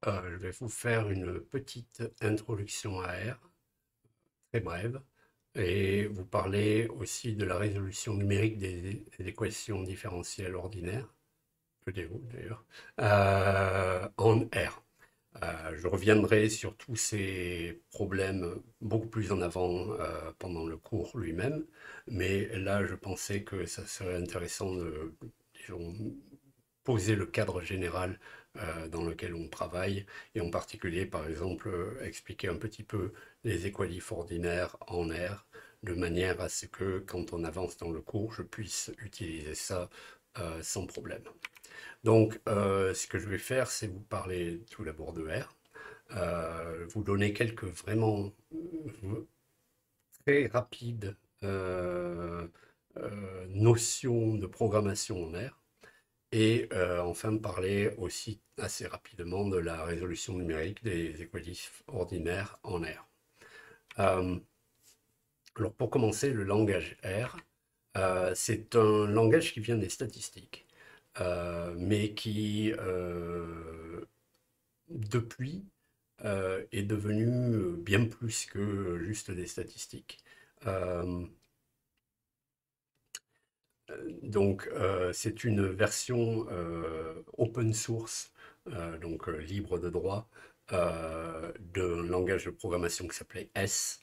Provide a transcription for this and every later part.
Je vais vous faire une petite introduction à R, très brève, et vous parler aussi de la résolution numérique des équations différentielles ordinaires, EDO d'ailleurs, en R. Je reviendrai sur tous ces problèmes beaucoup plus en avant pendant le cours lui-même, mais là je pensais que ça serait intéressant de, disons, poser le cadre général dans lequel on travaille, et en particulier, par exemple, expliquer un petit peu les équalifs ordinaires en R, de manière à ce que, quand on avance dans le cours, je puisse utiliser ça sans problème. Donc, ce que je vais faire, c'est vous parler tout d'abord de R, vous donner quelques vraiment très rapides notions de programmation en R, et enfin parler aussi assez rapidement de la résolution numérique des équilibres ordinaires en R. Alors pour commencer, le langage R, c'est un langage qui vient des statistiques, mais qui depuis est devenu bien plus que juste des statistiques. Euh, c'est une version open source, libre de droit, d'un langage de programmation qui s'appelait S,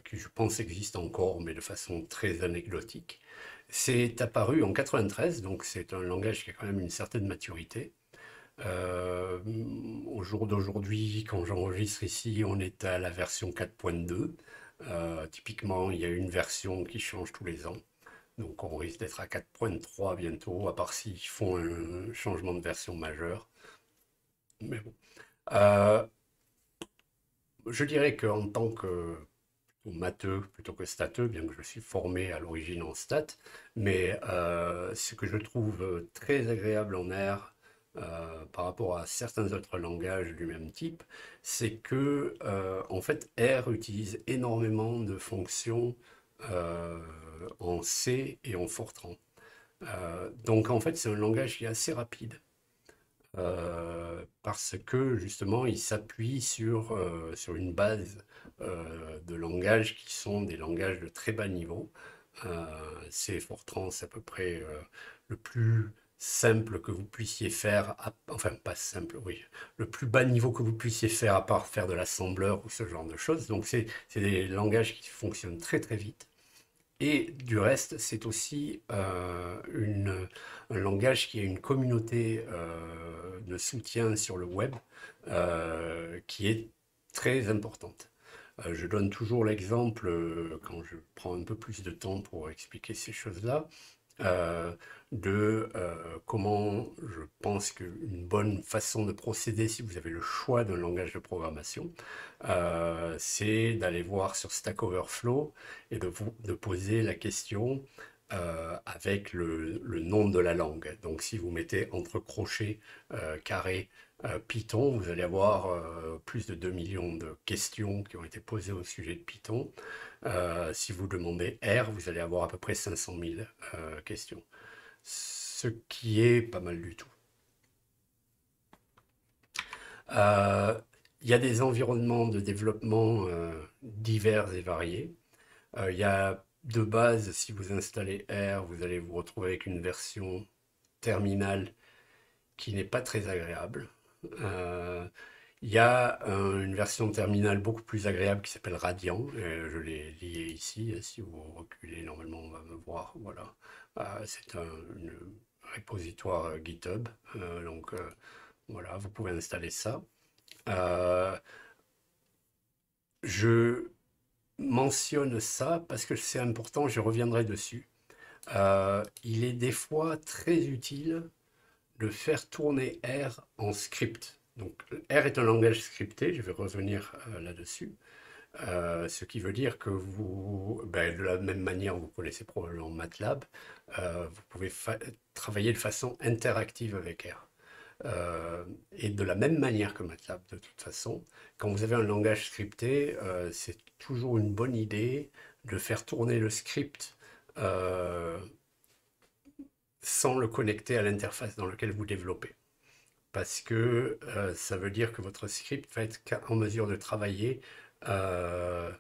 qui je pense existe encore, mais de façon très anecdotique. C'est apparu en 93, donc c'est un langage qui a quand même une certaine maturité. Euh, Au jour d'aujourd'hui, quand j'enregistre ici, on est à la version 4.2. Typiquement, il y a une version qui change tous les ans. Donc on risque d'être à 4.3 bientôt, à part s'ils font un changement de version majeur. Mais bon. Euh, je dirais qu'en tant que matheux plutôt que stateux, bien que je suis formé à l'origine en stats, mais ce que je trouve très agréable en R par rapport à certains autres langages du même type, c'est que en fait R utilise énormément de fonctions en C et en Fortran. Donc en fait, c'est un langage qui est assez rapide parce que justement, il s'appuie sur une base de langages qui sont des langages de très bas niveau. C et Fortran, c'est à peu près le plus simple que vous puissiez faire, enfin pas simple, oui, le plus bas niveau que vous puissiez faire à part faire de l'assembleur ou ce genre de choses. Donc c'est des langages qui fonctionnent très très vite. Et du reste, c'est aussi un langage qui a une communauté de soutien sur le web qui est très importante. Je donne toujours l'exemple, quand je prends un peu plus de temps pour expliquer ces choses-là, euh, de comment je pense qu'une bonne façon de procéder si vous avez le choix d'un langage de programmation, c'est d'aller voir sur Stack Overflow et de poser la question avec le nom de la langue. Donc si vous mettez entre crochets carrés Python, vous allez avoir plus de 2 millions de questions qui ont été posées au sujet de Python. Si vous demandez R, vous allez avoir à peu près 500 000 questions, ce qui est pas mal du tout. Euh, il y a des environnements de développement divers et variés. Il y a de base, si vous installez R, vous allez vous retrouver avec une version terminale qui n'est pas très agréable. Euh, il y a une version terminale beaucoup plus agréable qui s'appelle Radiant. Je l'ai lié ici. Si vous reculez, normalement, on va me voir. Voilà. C'est une repositoire GitHub. Voilà, vous pouvez installer ça. Euh, je mentionne ça parce que c'est important, je reviendrai dessus. Il est des fois très utile de faire tourner R en script. Donc R est un langage scripté, je vais revenir là-dessus. Ce qui veut dire que vous, ben, de la même manière, vous connaissez probablement MATLAB, vous pouvez travailler de façon interactive avec R. Et de la même manière que MATLAB, de toute façon, quand vous avez un langage scripté, c'est toujours une bonne idée de faire tourner le script sans le connecter à l'interface dans laquelle vous développez. parce que ça veut dire que votre script va être en mesure de travailler. euh,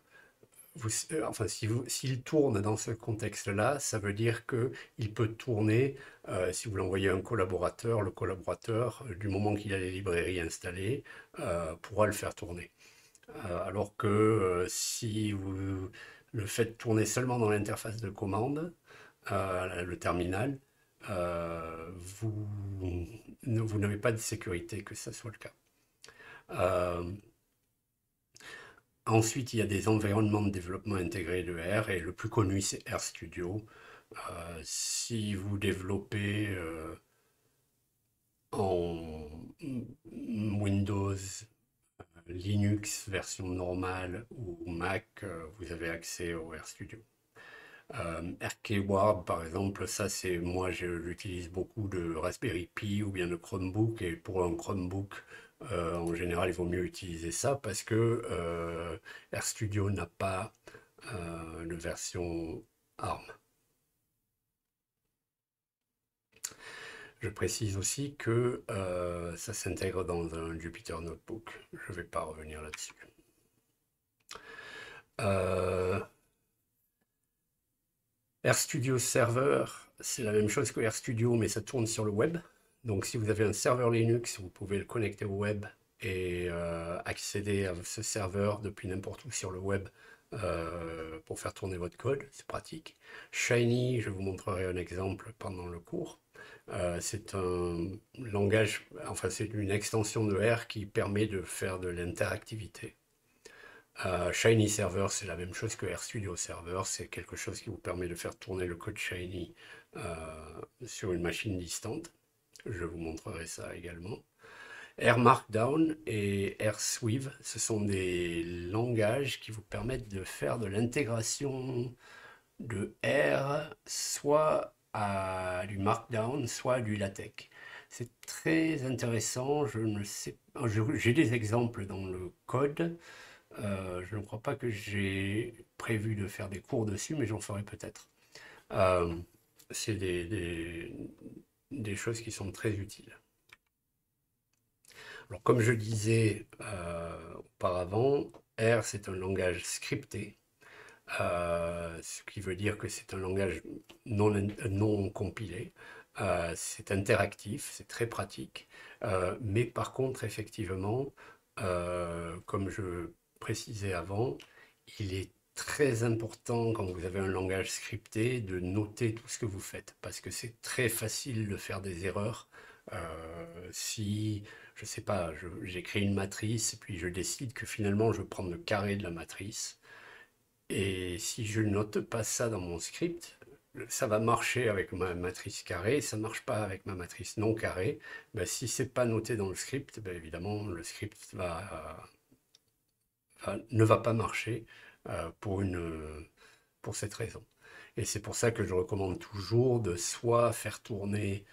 enfin, s'il tourne dans ce contexte-là, ça veut dire qu'il peut tourner, si vous l'envoyez à un collaborateur, le collaborateur, du moment qu'il a les librairies installées, pourra le faire tourner. Alors que si vous le faites tourner seulement dans l'interface de commande, le terminal, vous, vous n'avez pas de sécurité que ça soit le cas. Euh, Ensuite, il y a des environnements de développement intégrés de R, et le plus connu, c'est RStudio. Si vous développez en Windows, Linux version normale ou Mac, vous avez accès au RStudio. RKWard, par exemple, ça c'est moi j'utilise beaucoup de Raspberry Pi ou bien de Chromebook, et pour un Chromebook en général il vaut mieux utiliser ça parce que RStudio n'a pas de version ARM. Je précise aussi que ça s'intègre dans un Jupyter Notebook. Je ne vais pas revenir là-dessus. Euh, RStudio Server, c'est la même chose que RStudio, mais ça tourne sur le web. Donc si vous avez un serveur Linux, vous pouvez le connecter au web et accéder à ce serveur depuis n'importe où sur le web pour faire tourner votre code. C'est pratique. Shiny, je vous montrerai un exemple pendant le cours. C'est un langage, enfin c'est une extension de R qui permet de faire de l'interactivité. Shiny Server, c'est la même chose que RStudio Server, c'est quelque chose qui vous permet de faire tourner le code Shiny sur une machine distante. Je vous montrerai ça également. R Markdown et R Swift, ce sont des langages qui vous permettent de faire de l'intégration de R, soit à du Markdown, soit à du LaTeX. C'est très intéressant, je ne sais pas, j'ai des exemples dans le code. Je ne crois pas que j'ai prévu de faire des cours dessus, mais j'en ferai peut-être. Euh, c'est des choses qui sont très utiles. Alors, comme je disais auparavant, R, c'est un langage scripté, ce qui veut dire que c'est un langage non compilé. C'est interactif, c'est très pratique. Mais par contre, effectivement, comme je précisais avant, il est très important quand vous avez un langage scripté de noter tout ce que vous faites parce que c'est très facile de faire des erreurs. Si, je sais pas, j'écris une matrice et puis je décide que finalement je veux prendre le carré de la matrice, et si je note pas ça dans mon script, ça va marcher avec ma matrice carrée, ça marche pas avec ma matrice non carrée. Ben, si c'est pas noté dans le script, ben, évidemment le script ne va pas marcher pour pour cette raison. Et c'est pour ça que je recommande toujours de soit faire tourner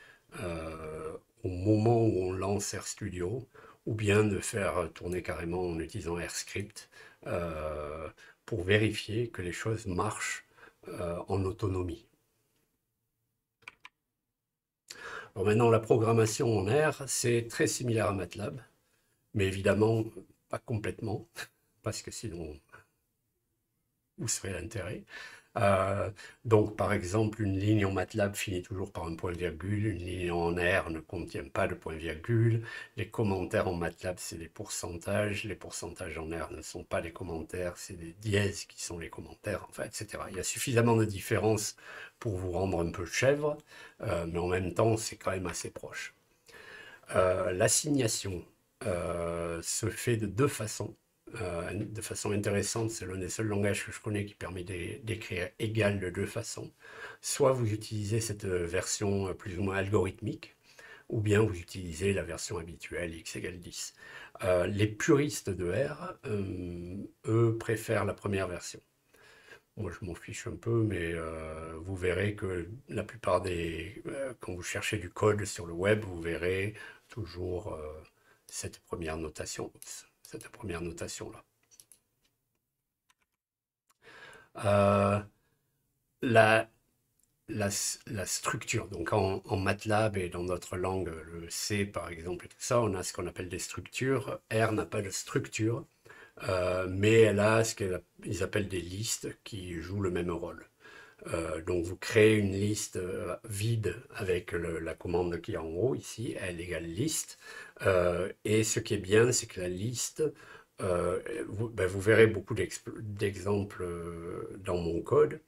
au moment où on lance RStudio, ou bien de faire tourner carrément en utilisant RScript euh, pour vérifier que les choses marchent en autonomie. Alors maintenant, la programmation en R, c'est très similaire à MATLAB, mais évidemment pas complètement, parce que sinon, où serait l'intérêt? Euh, donc, par exemple, une ligne en MATLAB finit toujours par un point-virgule, une ligne en R ne contient pas de point-virgule, les commentaires en MATLAB, c'est des pourcentages, les pourcentages en R ne sont pas des commentaires, c'est des dièses qui sont les commentaires, enfin, etc. Il y a suffisamment de différences pour vous rendre un peu chèvre, mais en même temps, c'est quand même assez proche. L'assignation se fait de deux façons. De façon intéressante, c'est l'un des seuls langages que je connais qui permet d'écrire égal de deux façons. Soit vous utilisez cette version plus ou moins algorithmique, ou bien vous utilisez la version habituelle x égale 10. Les puristes de R, eux, préfèrent la première version. Moi, je m'en fiche un peu, mais vous verrez que la plupart quand vous cherchez du code sur le web, vous verrez toujours cette première notation, cette première notation-là. La, la structure. Donc en MATLAB et dans d'autres langues, le C par exemple et tout ça, on a ce qu'on appelle des structures. R n'a pas de structure, mais elle a ce qu'ils appellent des listes qui jouent le même rôle. Donc vous créez une liste vide avec la commande qui est en haut ici, L égale liste. Et ce qui est bien, c'est que la liste, vous verrez beaucoup d'exemples dans mon code.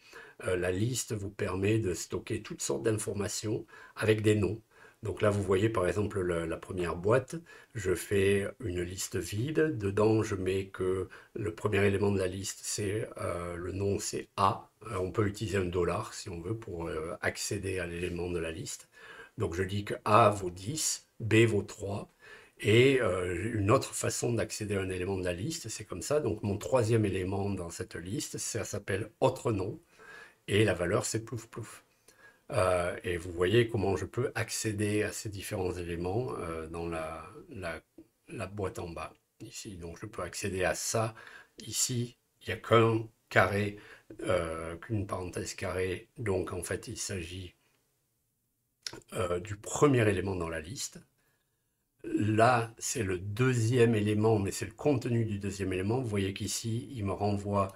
La liste vous permet de stocker toutes sortes d'informations avec des noms. Donc là, vous voyez par exemple la première boîte, je fais une liste vide. Dedans, je mets que le premier élément de la liste, c'est le nom, c'est A. On peut utiliser un dollar si on veut pour accéder à l'élément de la liste. Donc je dis que A vaut 10, B vaut 3. Et une autre façon d'accéder à un élément de la liste, c'est comme ça. Donc mon troisième élément dans cette liste, ça s'appelle autre nom. Et la valeur, c'est plouf plouf. Et vous voyez comment je peux accéder à ces différents éléments dans la boîte en bas, ici. Donc je peux accéder à ça. Ici, il n'y a qu'un carré, qu'une parenthèse carrée. Donc en fait, il s'agit du premier élément dans la liste. Là, c'est le deuxième élément, mais c'est le contenu du deuxième élément. Vous voyez qu'ici, il me renvoie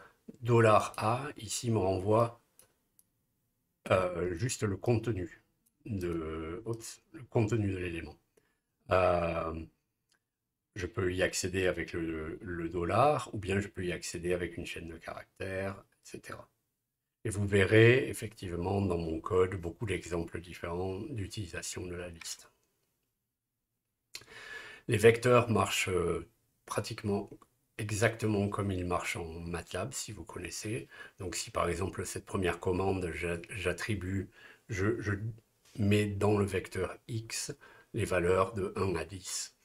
$A. Ici, il me renvoie juste le contenu le contenu de l'élément. Euh, je peux y accéder avec le dollar, ou bien je peux y accéder avec une chaîne de caractères, etc. Et vous verrez effectivement dans mon code beaucoup d'exemples différents d'utilisation de la liste. Les vecteurs marchent pratiquement exactement comme ils marchent en MATLAB, si vous connaissez. Donc si par exemple cette première commande, j'attribue, je mets dans le vecteur x les valeurs de 1 à 10.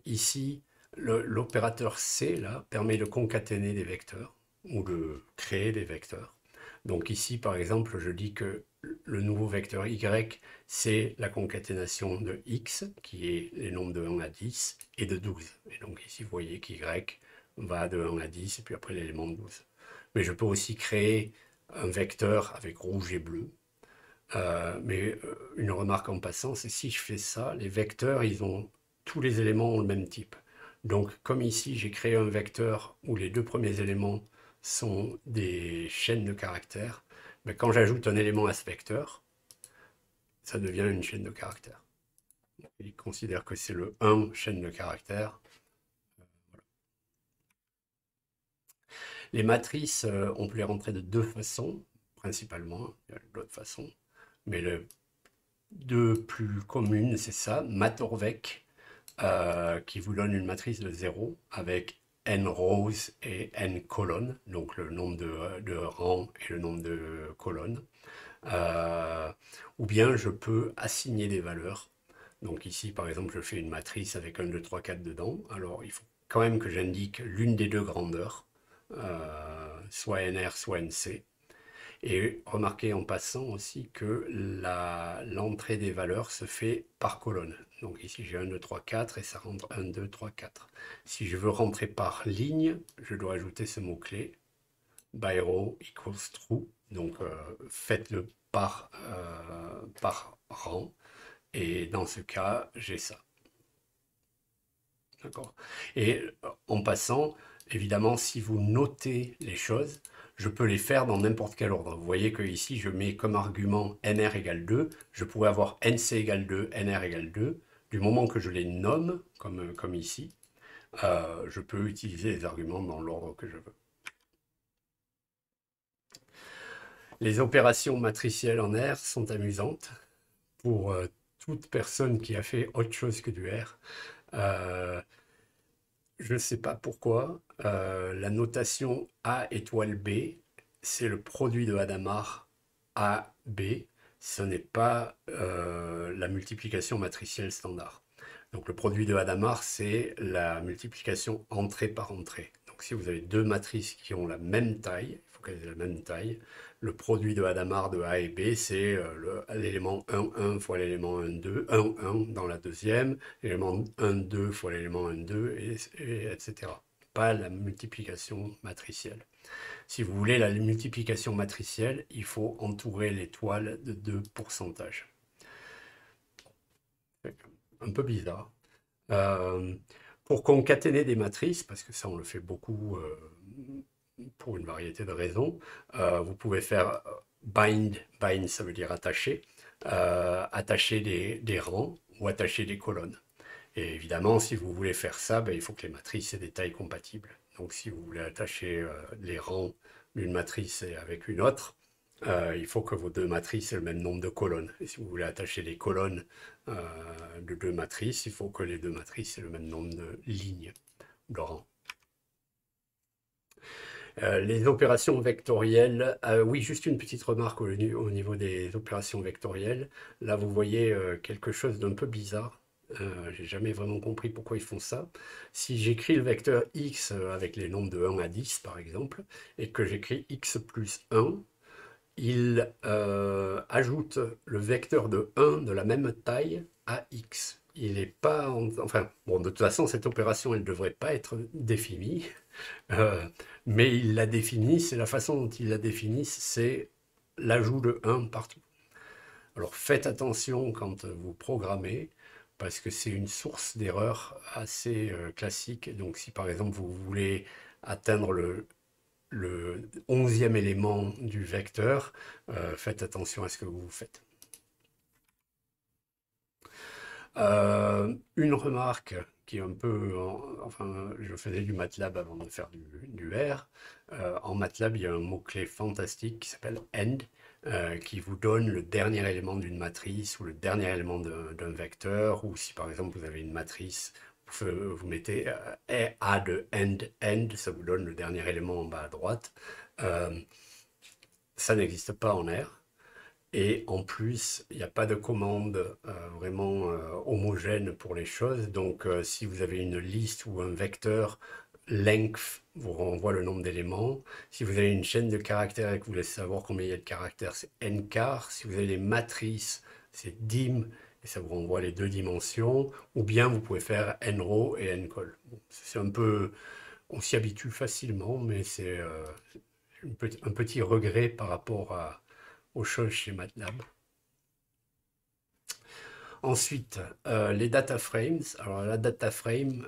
Ici, l'opérateur C là, permet de concaténer des vecteurs ou de créer des vecteurs. Donc ici, par exemple, je dis que le nouveau vecteur y, c'est la concaténation de x, qui est les nombres de 1 à 10, et de 12. Et donc ici, vous voyez qu'y va de 1 à 10, et puis après l'élément 12. Mais je peux aussi créer un vecteur avec rouge et bleu. Mais une remarque en passant, c'est si je fais ça, les vecteurs, tous les éléments ont le même type. Donc, comme ici, j'ai créé un vecteur où les deux premiers éléments sont des chaînes de caractères, mais quand j'ajoute un élément à ce vecteur, ça devient une chaîne de caractères. Il considère que c'est le 1 chaîne de caractères. Les matrices, on peut les rentrer de deux façons, principalement. Il y a d'autres façons. Mais les deux plus communes, c'est ça, Matorvec, qui vous donne une matrice de 0 avec n rows et n colonnes, donc le nombre de rangs et le nombre de colonnes. Ou bien je peux assigner des valeurs. Donc ici, par exemple, je fais une matrice avec 1, 2, 3, 4 dedans. Alors, il faut quand même que j'indique l'une des deux grandeurs, soit NR, soit NC. Et remarquez en passant aussi que l'entrée des valeurs se fait par colonne. Donc ici j'ai 1, 2, 3, 4 et ça rentre 1, 2, 3, 4. Si je veux rentrer par ligne, je dois ajouter ce mot-clé by row equals true. Donc faites-le par rang. Et dans ce cas, j'ai ça. D'accord. Et en passant, évidemment, si vous notez les choses, je peux les faire dans n'importe quel ordre. Vous voyez que ici, je mets comme argument nr égale 2. Je pourrais avoir nc égale 2, nr égale 2. Du moment que je les nomme, comme ici, je peux utiliser les arguments dans l'ordre que je veux. Les opérations matricielles en R sont amusantes pour toute personne qui a fait autre chose que du R. Je ne sais pas pourquoi, la notation A étoile B, c'est le produit de Hadamard A, B. Ce n'est pas la multiplication matricielle standard. Donc le produit de Hadamard, c'est la multiplication entrée par entrée. Donc si vous avez deux matrices qui ont la même taille, il faut qu'elles aient la même taille, le produit de Hadamard de A et B, c'est l'élément 1, 1 fois l'élément 1, 2, 1, 1 dans la deuxième, l'élément 1, 2 fois l'élément 1, 2, etc. pas la multiplication matricielle. Si vous voulez la multiplication matricielle, il faut entourer l'étoile de 2 pourcentages. Un peu bizarre. Euh, pour concaténer des matrices, parce que ça on le fait beaucoup pour une variété de raisons, vous pouvez faire bind, bind ça veut dire attacher, attacher des rangs ou attacher des colonnes. Et évidemment, si vous voulez faire ça, ben, il faut que les matrices aient des tailles compatibles. Donc si vous voulez attacher les rangs d'une matrice avec une autre, il faut que vos deux matrices aient le même nombre de colonnes. Et si vous voulez attacher les colonnes de deux matrices, il faut que les deux matrices aient le même nombre de lignes, de rangs. Les opérations vectorielles, oui, juste une petite remarque au niveau des opérations vectorielles. Là, vous voyez quelque chose d'un peu bizarre. J'ai jamais vraiment compris pourquoi ils font ça. Si j'écris le vecteur x avec les nombres de 1 à 10, par exemple, et que j'écris x plus 1, il ajoute le vecteur de 1 de la même taille à x. Il n'est pas... Enfin, bon, de toute façon, cette opération, elle ne devrait pas être définie. Euh, mais il la définit, c'est la façon dont il la définit, c'est l'ajout de 1 partout. Alors faites attention quand vous programmez, parce que c'est une source d'erreur assez classique. Donc si par exemple vous voulez atteindre le 11e élément du vecteur, faites attention à ce que vous faites. Une remarque qui est un peu, enfin, je faisais du MATLAB avant de faire du R. En MATLAB, il y a un mot-clé fantastique qui s'appelle AND, qui vous donne le dernier élément d'une matrice ou le dernier élément d'un vecteur, ou si par exemple vous avez une matrice, vous mettez A de AND, ça vous donne le dernier élément en bas à droite. Ça n'existe pas en R. Et en plus, il n'y a pas de commande vraiment homogène pour les choses. Donc, si vous avez une liste ou un vecteur, length vous renvoie le nombre d'éléments. Si vous avez une chaîne de caractères et que vous voulez savoir combien il y a de caractères, c'est ncar. Si vous avez des matrices, c'est dim et ça vous renvoie les deux dimensions. Ou bien vous pouvez faire nrow et ncol. Bon, c'est un peu, on s'y habitue facilement, mais c'est un petit regret par rapport aux choses chez MATLAB. Ensuite, les data frames. Alors la data frame,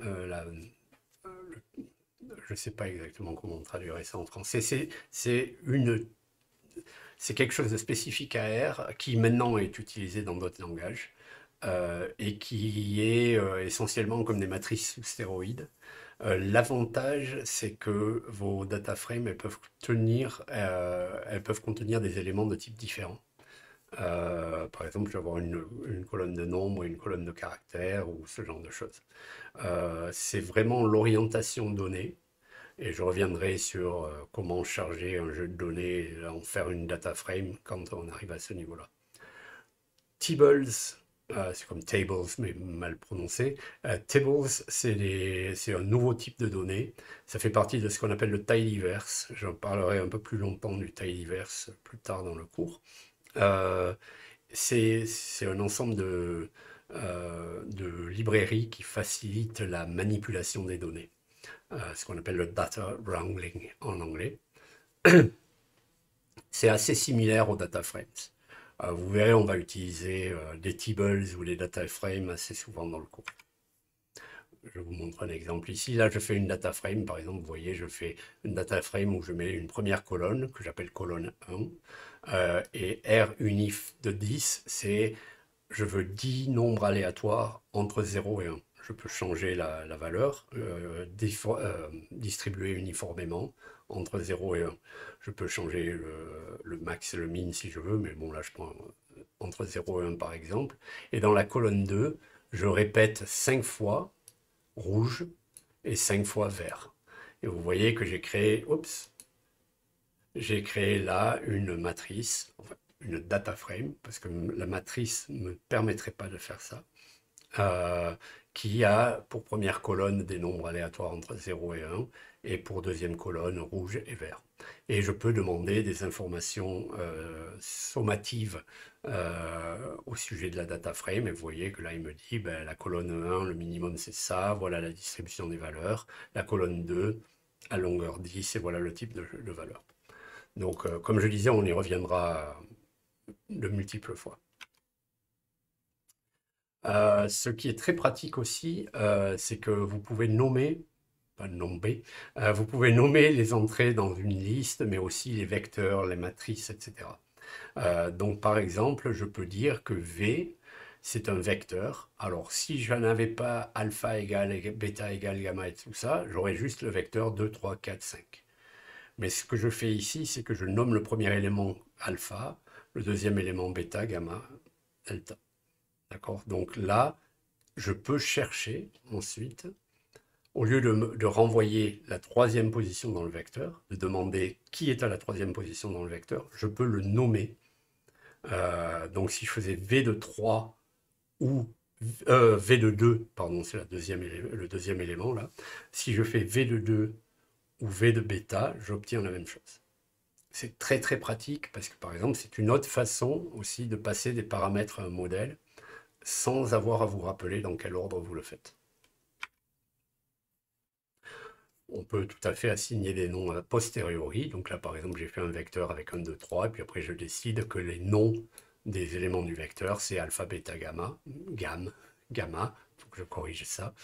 je ne sais pas exactement comment on traduirait ça en français. C'est quelque chose de spécifique à R qui maintenant est utilisé dans d'autres langages et qui est essentiellement comme des matrices sous stéroïdes. L'avantage, c'est que vos data frames, elles peuvent contenir des éléments de type différents. Par exemple, je vais avoir une colonne de nombres, une colonne de caractères ou ce genre de choses. C'est vraiment l'orientation donnée. Et je reviendrai sur comment charger un jeu de données et en faire une data frame quand on arrive à ce niveau-là. Tables, c'est comme tables mais mal prononcé. Tables, c'est un nouveau type de données. Ça fait partie de ce qu'on appelle le tidyverse. J'en parlerai un peu plus longtemps du tidyverse plus tard dans le cours. C'est un ensemble de librairies qui facilitent la manipulation des données, ce qu'on appelle le data wrangling en anglais. C'est assez similaire aux data frames. Vous verrez, on va utiliser des tables ou des data frames assez souvent dans le cours. Je vous montre un exemple ici. Là, je fais une data frame. Par exemple, vous voyez, je fais une data frame où je mets une première colonne que j'appelle colonne 1. Et R unif de 10, c'est je veux 10 nombres aléatoires entre 0 et 1. Je peux changer la valeur, distribuer uniformément entre 0 et 1. Je peux changer le max et le min si je veux, mais bon, là, je prends entre 0 et 1 par exemple. Et dans la colonne 2, je répète 5 fois rouge et 5 fois vert. Et vous voyez que j'ai créé, j'ai créé là une matrice, enfin, une data frame, parce que la matrice ne me permettrait pas de faire ça. euh, qui a pour première colonne des nombres aléatoires entre 0 et 1, et pour deuxième colonne rouge et vert. Et je peux demander des informations sommatives au sujet de la data frame, et vous voyez que là il me dit ben, la colonne 1, le minimum c'est ça, voilà la distribution des valeurs, la colonne 2, à longueur 10, et voilà le type de valeur. Donc comme je disais, on y reviendra de multiples fois. Ce qui est très pratique aussi, c'est que vous pouvez nommer, pas nommer, vous pouvez nommer les entrées dans une liste, mais aussi les vecteurs, les matrices, etc. Donc par exemple, je peux dire que V, c'est un vecteur. Alors si je n'avais pas alpha égale bêta égale gamma et tout ça, j'aurais juste le vecteur 2, 3, 4, 5. Mais ce que je fais ici, c'est que je nomme le premier élément alpha, le deuxième élément bêta, gamma, delta. D'accord? Donc là, je peux chercher ensuite, au lieu de renvoyer la troisième position dans le vecteur, de demander qui est à la troisième position dans le vecteur, je peux le nommer. Donc si je faisais V de 3 ou V de 2, pardon, c'est le deuxième élément là, si je fais V de 2 ou V de bêta, j'obtiens la même chose. C'est très très pratique parce que par exemple c'est une autre façon aussi de passer des paramètres à un modèle sans avoir à vous rappeler dans quel ordre vous le faites. On peut tout à fait assigner des noms a posteriori. Donc là, par exemple, j'ai fait un vecteur avec 1, 2, 3, et puis après, je décide que les noms des éléments du vecteur, c'est alpha, bêta, gamma, gamma, il faut que je corrige ça.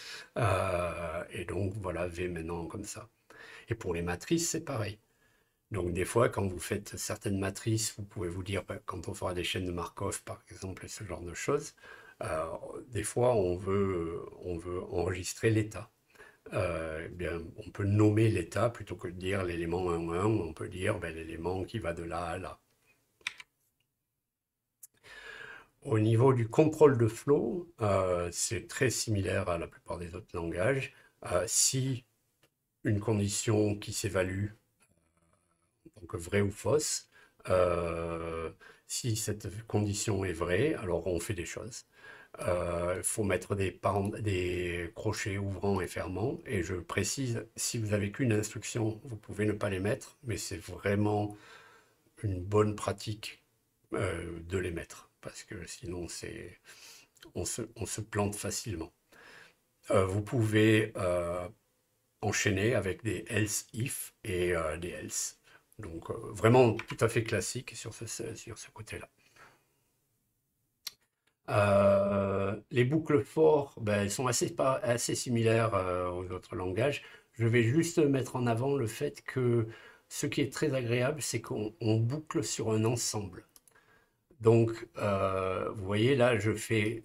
Et donc, voilà, V maintenant comme ça. Et pour les matrices, c'est pareil. Donc des fois, quand vous faites certaines matrices, vous pouvez vous dire, ben, quand on fera des chaînes de Markov, par exemple, et ce genre de choses, des fois, on veut enregistrer l'état. Eh bien, on peut nommer l'état plutôt que de dire l'élément 1, 1, on peut dire ben, l'élément qui va de là à là. Au niveau du contrôle de flow, c'est très similaire à la plupart des autres langages. Si une condition qui s'évalue donc vraie ou fausse, si cette condition est vraie, alors on fait des choses. Il faut mettre des crochets ouvrants et fermants. Et je précise, si vous n'avez qu'une instruction, vous pouvez ne pas les mettre, mais c'est vraiment une bonne pratique de les mettre, parce que sinon on se plante facilement. Vous pouvez enchaîner avec des else if et des else. Donc vraiment tout à fait classique sur ce côté-là. Les boucles for, ben, elles sont assez similaires aux autres langages. Je vais juste mettre en avant le fait que ce qui est très agréable, c'est qu'on boucle sur un ensemble. Donc, vous voyez, là, je fais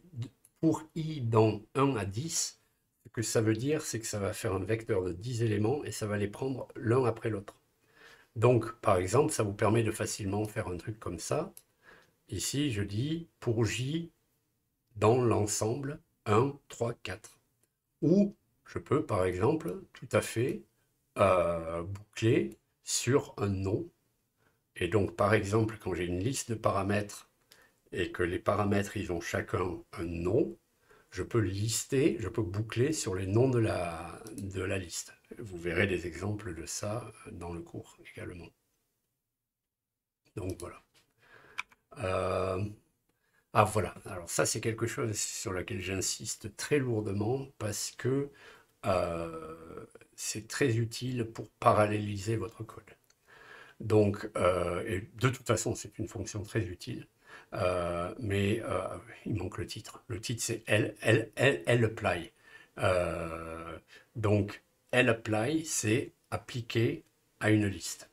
pour i dans 1 à 10. Ce que ça veut dire, c'est que ça va faire un vecteur de 10 éléments et ça va les prendre l'un après l'autre. Donc, par exemple, ça vous permet de facilement faire un truc comme ça. Ici, je dis pour j dans l'ensemble 1, 3, 4. Ou je peux, par exemple, tout à fait boucler sur un nom. Et donc, par exemple, quand j'ai une liste de paramètres et que les paramètres, ils ont chacun un nom, je peux lister, je peux boucler sur les noms de la liste. Vous verrez des exemples de ça dans le cours également. Donc voilà. Ah voilà, alors ça c'est quelque chose sur lequel j'insiste très lourdement parce que c'est très utile pour paralléliser votre code. Donc, et de toute façon, c'est une fonction très utile, mais il manque le titre. Le titre c'est lapply. Donc, lapply, c'est appliquer à une liste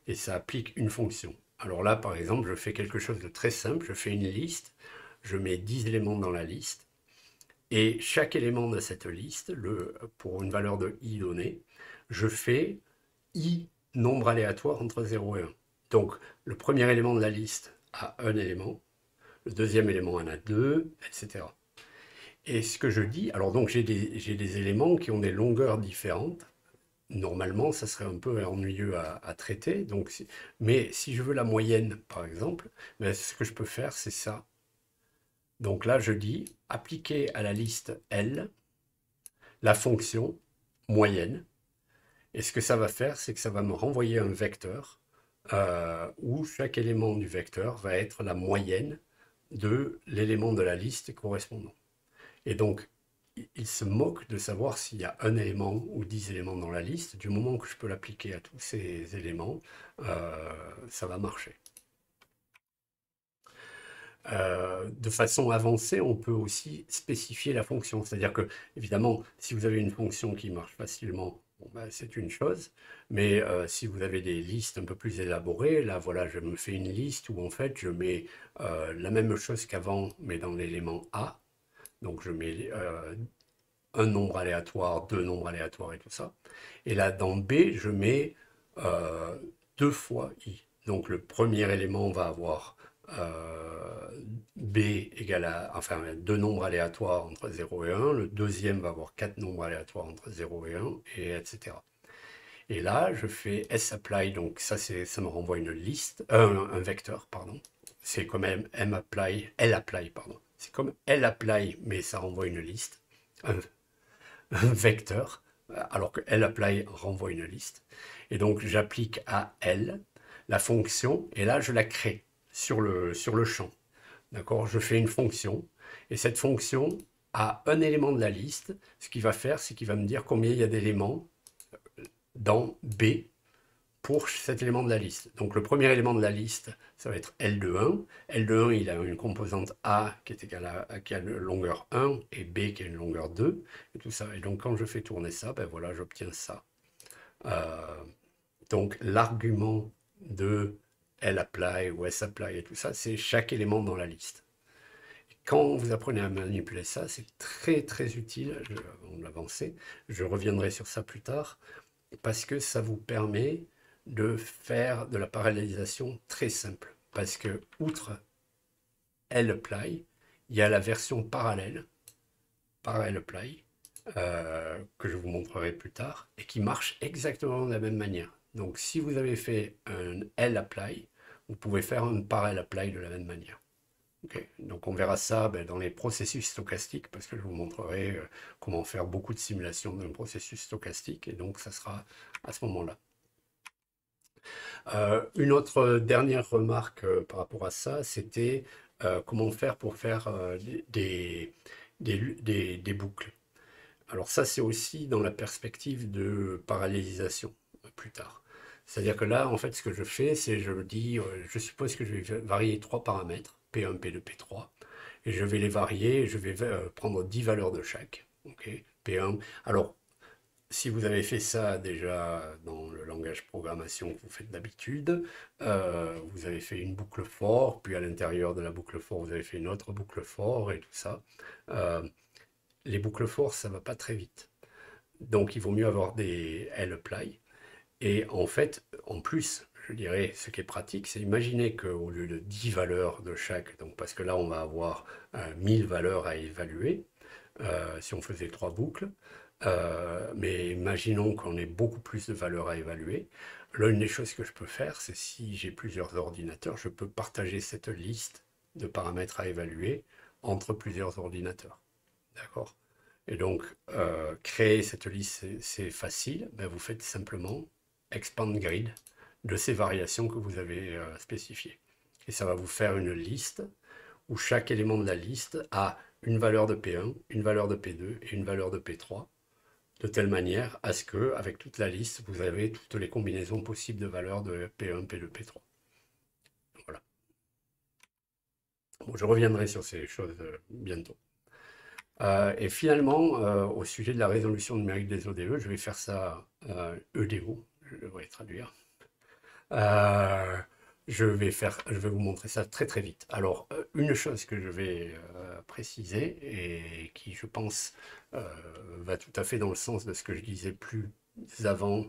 et ça applique une fonction. Alors là, par exemple, je fais quelque chose de très simple, je fais une liste, je mets 10 éléments dans la liste, et chaque élément de cette liste, pour une valeur de i donnée, je fais i nombre aléatoire entre 0 et 1. Donc, le premier élément de la liste a un élément, le deuxième élément en a deux, etc. Et ce que je dis, alors donc j'ai des éléments qui ont des longueurs différentes. Normalement, ça serait un peu ennuyeux à traiter. Donc, mais si je veux la moyenne, par exemple, ben, ce que je peux faire, c'est ça. Donc là, je dis appliquer à la liste L la fonction moyenne. Et ce que ça va faire, c'est que ça va me renvoyer un vecteur où chaque élément du vecteur va être la moyenne de l'élément de la liste correspondant. Et donc, il se moque de savoir s'il y a un élément ou 10 éléments dans la liste. Du moment que je peux l'appliquer à tous ces éléments, ça va marcher. De façon avancée, on peut aussi spécifier la fonction. C'est-à-dire que, évidemment, si vous avez une fonction qui marche facilement, bon, ben, c'est une chose. Mais si vous avez des listes un peu plus élaborées, là, voilà, je me fais une liste où, en fait, je mets la même chose qu'avant, mais dans l'élément A. Donc, je mets un nombre aléatoire, deux nombres aléatoires et tout ça. Et là, dans B, je mets euh, deux fois I. Donc le premier élément va avoir B égale à, enfin, deux nombres aléatoires entre 0 et 1. Le deuxième va avoir quatre nombres aléatoires entre 0 et 1, et etc. Et là, je fais sapply, donc ça, ça me renvoie une liste, un vecteur, pardon. C'est comme mapply, lapply, pardon. C'est comme lapply, mais ça renvoie une liste, un vecteur, alors que lapply renvoie une liste. Et donc j'applique à L la fonction, et là je la crée sur le champ. D'accord? Je fais une fonction, et cette fonction a un élément de la liste. Ce qu'il va faire, c'est qu'il va me dire combien il y a d'éléments dans B pour cet élément de la liste. Donc le premier élément de la liste, ça va être L de 1. L de 1, il a une composante A qui est égale à qui a une longueur 1 et B qui a une longueur 2 et tout ça. Et donc quand je fais tourner ça, ben voilà, j'obtiens ça. Euh, donc l'argument de lapply ou sapply et tout ça, c'est chaque élément dans la liste. Quand vous apprenez à manipuler ça, c'est très très utile. On l'avancer. Je reviendrai sur ça plus tard parce que ça vous permet de faire de la parallélisation très simple. Parce que, outre lapply, il y a la version parallèle, parallèleply, que je vous montrerai plus tard, et qui marche exactement de la même manière. Donc, si vous avez fait un lapply, vous pouvez faire un parallèleply de la même manière. Okay. Donc on verra ça dans les processus stochastiques parce que je vous montrerai comment faire beaucoup de simulations d'un processus stochastique et donc ça sera à ce moment-là. Une autre dernière remarque par rapport à ça, c'était comment faire pour faire des boucles. Alors ça, c'est aussi dans la perspective de parallélisation plus tard. C'est-à-dire que là, en fait, ce que je fais, c'est je dis, je suppose que je vais varier trois paramètres, P1, P2, P3, et je vais les varier, et je vais prendre 10 valeurs de chaque. Okay, P1. Alors, si vous avez fait ça déjà dans le langage programmation que vous faites d'habitude, vous avez fait une boucle for, puis à l'intérieur de la boucle for, vous avez fait une autre boucle for et tout ça. Euh, les boucles for, ça va pas très vite. Donc il vaut mieux avoir des lapply. Et en fait, en plus, je dirais, ce qui est pratique, c'est imaginer qu'au lieu de 10 valeurs de chaque, donc parce que là on va avoir 1000 valeurs à évaluer, si on faisait trois boucles, mais imaginons qu'on ait beaucoup plus de valeurs à évaluer. L'une des choses que je peux faire, c'est si j'ai plusieurs ordinateurs, je peux partager cette liste de paramètres à évaluer entre plusieurs ordinateurs. D'accord? Et donc, créer cette liste, c'est facile. Ben, vous faites simplement expand grid de ces variations que vous avez spécifiées. Et ça va vous faire une liste où chaque élément de la liste a une valeur de P1, une valeur de P2 et une valeur de P3, de telle manière à ce que, avec toute la liste, vous avez toutes les combinaisons possibles de valeurs de P1, P2, P3. Voilà. Bon, je reviendrai sur ces choses bientôt. Et finalement, au sujet de la résolution numérique des ODE, je vais faire ça EDO, je devrais traduire. Euh, je vais vous montrer ça très très vite. Alors, une chose que je vais préciser et qui, je pense, va tout à fait dans le sens de ce que je disais plus avant,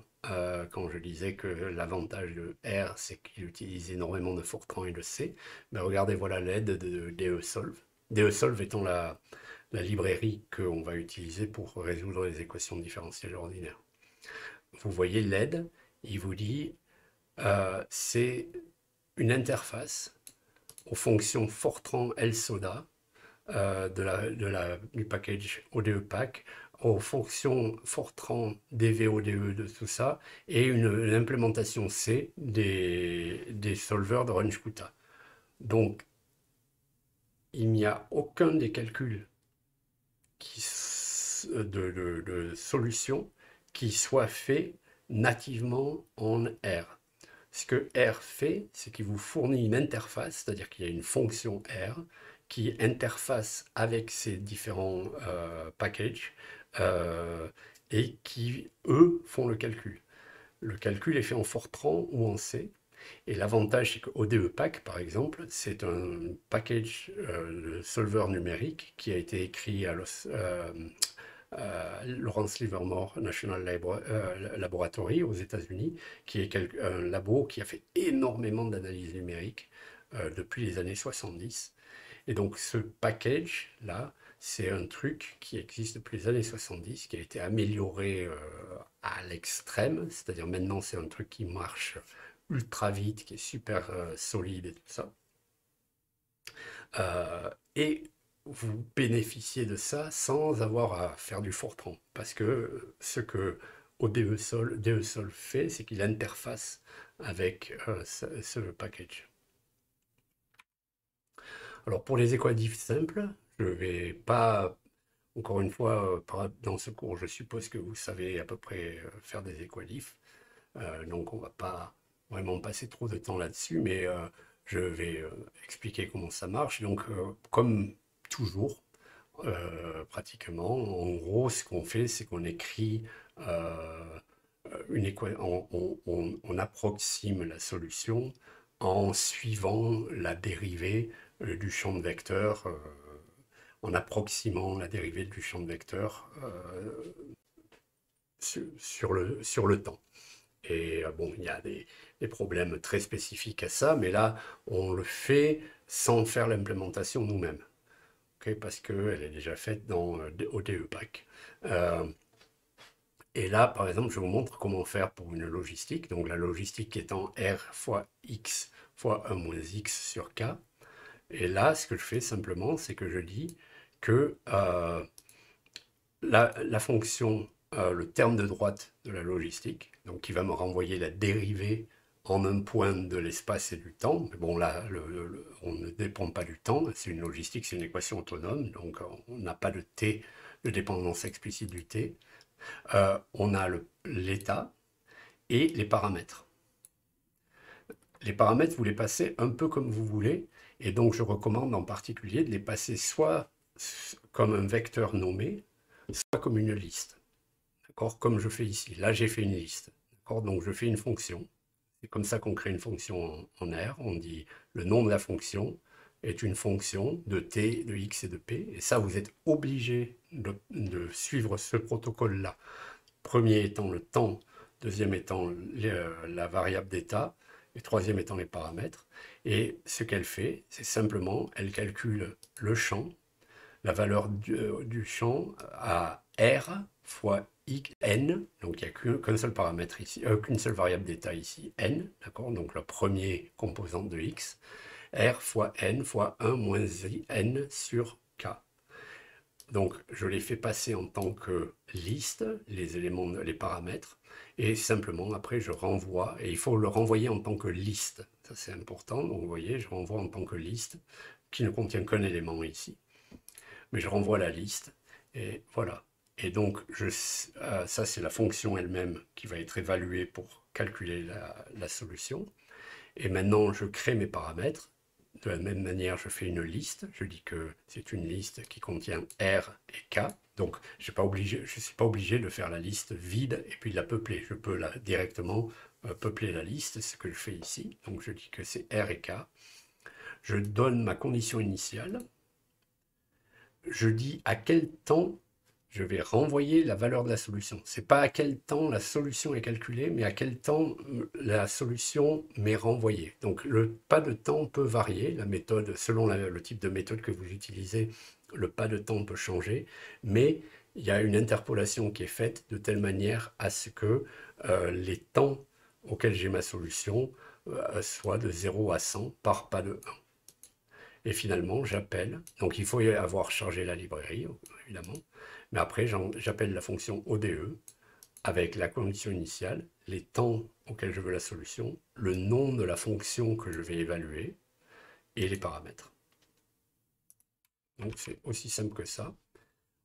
quand je disais que l'avantage de R, c'est qu'il utilise énormément de Fortran et de C. Mais regardez, voilà l'aide de DESolve. DESolve étant la librairie qu'on va utiliser pour résoudre les équations différentielles ordinaires. Vous voyez l'aide, il vous dit c'est une interface aux fonctions Fortran LSODA du package ODE-Pack aux fonctions Fortran, DV, ODE, de tout ça, et une implémentation C des solvers de Runge-Kutta. Donc, il n'y a aucun des calculs de solutions qui soit fait nativement en R. Ce que R fait, c'est qu'il vous fournit une interface, c'est-à-dire qu'il y a une fonction R qui interface avec ces différents packages euh, et qui, eux, font le calcul. Le calcul est fait en Fortran ou en C. Et l'avantage, c'est qu'ODE-Pack, par exemple, c'est un package de solver numérique qui a été écrit à Lawrence Livermore National Laboratory aux États-Unis, qui est un labo qui a fait énormément d'analyses numériques depuis les années 70. Et donc ce package-là, c'est un truc qui existe depuis les années 70, qui a été amélioré à l'extrême, c'est-à-dire maintenant c'est un truc qui marche ultra vite, qui est super solide et tout ça. Et vous bénéficiez de ça sans avoir à faire du Fortran. Parce que ce que DE-Sol fait, c'est qu'il interface avec ce package. Alors pour les équatifs simples, je ne vais pas, encore une fois, dans ce cours, je suppose que vous savez à peu près faire des équatifs. Donc on ne va pas vraiment passer trop de temps là-dessus, mais je vais expliquer comment ça marche. Donc comme toujours, pratiquement, en gros, ce qu'on fait, c'est qu'on écrit on approxime la solution en suivant la dérivée du champ de vecteur, en approximant la dérivée du champ de vecteur sur le temps. Et bon, il y a des problèmes très spécifiques à ça, mais là, on le fait sans faire l'implémentation nous-mêmes, okay, parce qu'elle est déjà faite dans ODE-Pack. Et là, par exemple, je vous montre comment faire pour une logistique. Donc la logistique étant R fois X fois 1 moins X sur K. Et là, ce que je fais simplement, c'est que je dis que la fonction, le terme de droite de la logistique, donc qui va me renvoyer la dérivée en un point de l'espace et du temps. Mais bon, là, on ne dépend pas du temps. C'est une logistique, c'est une équation autonome. Donc, on n'a pas de t, de dépendance explicite du t. On a l'état et les paramètres. Les paramètres, vous les passez un peu comme vous voulez. Et donc, je recommande en particulier de les passer soit comme un vecteur nommé, soit comme une liste. D'accord? Comme je fais ici. Là, j'ai fait une liste. D'accord? Donc, je fais une fonction. C'est comme ça qu'on crée une fonction en R. On dit le nom de la fonction est une fonction de t, de x et de p. Et ça, vous êtes obligé de suivre ce protocole-là. Premier étant le temps, deuxième étant la variable d'état, et troisième étant les paramètres. Et ce qu'elle fait, c'est simplement, elle calcule le champ, la valeur du champ à R fois n, donc il n'y a qu'un seul paramètre ici, qu'une seule variable d'état ici, n, d'accord, donc la première composante de x, R fois n fois 1 moins n sur k. Donc je les fais passer en tant que liste, les éléments, les paramètres, et simplement après je renvoie, et il faut le renvoyer en tant que liste, ça c'est important, donc vous voyez, je renvoie en tant que liste, qui ne contient qu'un élément ici, mais je renvoie la liste, et voilà. Et donc ça c'est la fonction elle-même qui va être évaluée pour calculer la solution, et maintenant je crée mes paramètres. De la même manière, je fais une liste. Je dis que c'est une liste qui contient R et K. Donc, je ne suis pas obligé de faire la liste vide et puis de la peupler. Je peux directement peupler la liste, c'est ce que je fais ici. Donc, je dis que c'est R et K. Je donne ma condition initiale. Je dis à quel temps je vais renvoyer la valeur de la solution. Ce n'est pas à quel temps la solution est calculée, mais à quel temps la solution m'est renvoyée. Donc le pas de temps peut varier, la méthode, selon le type de méthode que vous utilisez, le pas de temps peut changer, mais il y a une interpolation qui est faite de telle manière à ce que les temps auxquels j'ai ma solution soient de 0 à 100 par pas de 1. Et finalement, j'appelle. Donc, il faut y avoir chargé la librairie, évidemment. Mais après, j'appelle la fonction ODE avec la condition initiale, les temps auxquels je veux la solution, le nom de la fonction que je vais évaluer et les paramètres. Donc, c'est aussi simple que ça.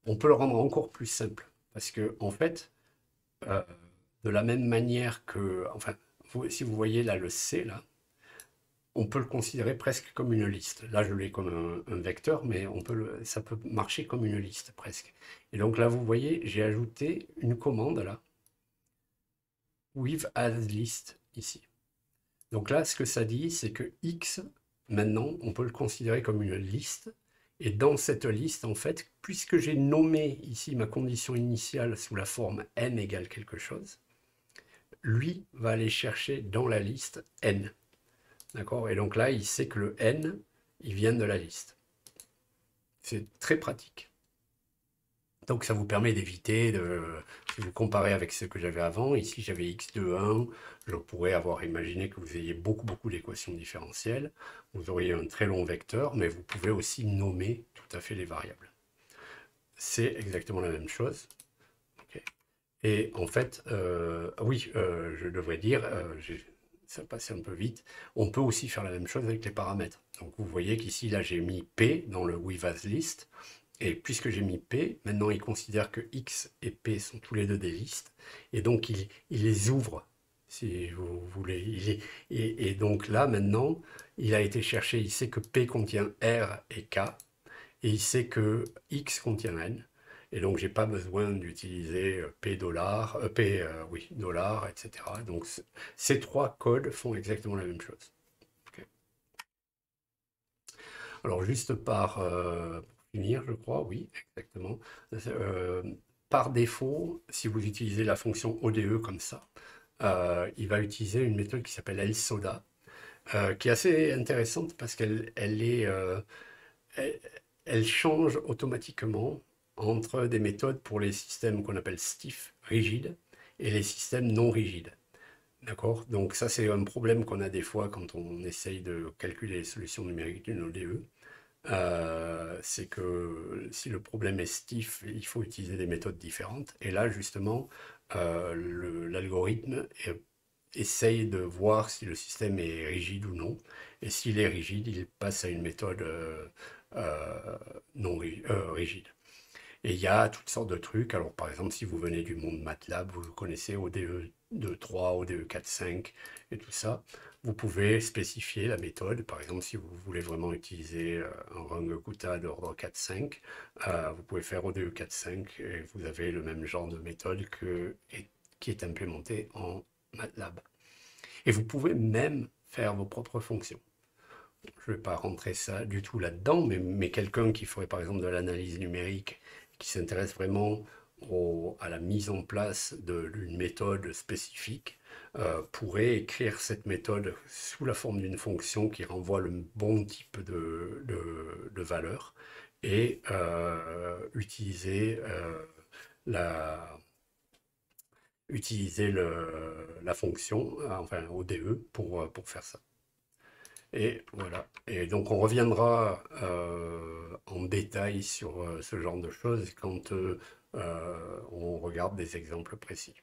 On peut le rendre encore plus simple parce que, en fait, euh, de la même manière que, enfin, si vous voyez là le C, là, on peut le considérer presque comme une liste. Là, je l'ai comme un vecteur, mais ça peut marcher comme une liste presque. Et donc là, vous voyez, j'ai ajouté une commande là, with as list ici. Donc là, ce que ça dit, c'est que X, maintenant, on peut le considérer comme une liste. Et dans cette liste, en fait, puisque j'ai nommé ici ma condition initiale sous la forme n égale quelque chose, lui va aller chercher dans la liste n. D'accord? Et donc là, il sait que le n, il vient de la liste. C'est très pratique. Donc ça vous permet d'éviter si vous comparez avec ce que j'avais avant, ici j'avais x de 1, je pourrais avoir imaginé que vous ayez beaucoup d'équations différentielles, vous auriez un très long vecteur, mais vous pouvez aussi nommer tout à fait les variables. C'est exactement la même chose. Okay. Et en fait, oui, je devrais dire, ça passait un peu vite, on peut aussi faire la même chose avec les paramètres. Donc vous voyez qu'ici, là j'ai mis P dans le with as list, et puisque j'ai mis P, maintenant il considère que X et P sont tous les deux des listes, et donc il les ouvre, si vous voulez. Et donc là, maintenant, il a été chercher, il sait que P contient R et K, et il sait que X contient N, et donc j'ai pas besoin d'utiliser P dollar, oui, dollar, etc. Donc ces trois codes font exactement la même chose. Okay. Alors juste pour finir, je crois, oui, exactement. Euh, Par défaut, si vous utilisez la fonction ODE comme ça, il va utiliser une méthode qui s'appelle LSODA, qui est assez intéressante parce elle, elle change automatiquement entre des méthodes pour les systèmes qu'on appelle stiff, rigides, et les systèmes non rigides. D'accord? Donc ça, c'est un problème qu'on a des fois quand on essaye de calculer les solutions numériques d'une ODE. C'est que si le problème est stiff, il faut utiliser des méthodes différentes. Et là, justement, l'algorithme essaye de voir si le système est rigide ou non. Et s'il est rigide, il passe à une méthode non rigide. Et il y a toutes sortes de trucs. Alors, par exemple, si vous venez du monde MATLAB, vous connaissez ODE 2.3, ODE 4.5 et tout ça. Vous pouvez spécifier la méthode. Par exemple, si vous voulez vraiment utiliser un Runge-Kutta d'ordre 4.5, vous pouvez faire ODE 4.5 et vous avez le même genre de méthode qui est implémentée en MATLAB. Et vous pouvez même faire vos propres fonctions. Je ne vais pas rentrer ça du tout là-dedans, mais quelqu'un qui ferait par exemple de l'analyse numérique, qui s'intéresse vraiment à la mise en place d'une méthode spécifique, pourrait écrire cette méthode sous la forme d'une fonction qui renvoie le bon type de valeur et utiliser la fonction, enfin ODE, pour faire ça. Et voilà. Et donc on reviendra en détail sur ce genre de choses quand on regarde des exemples précis.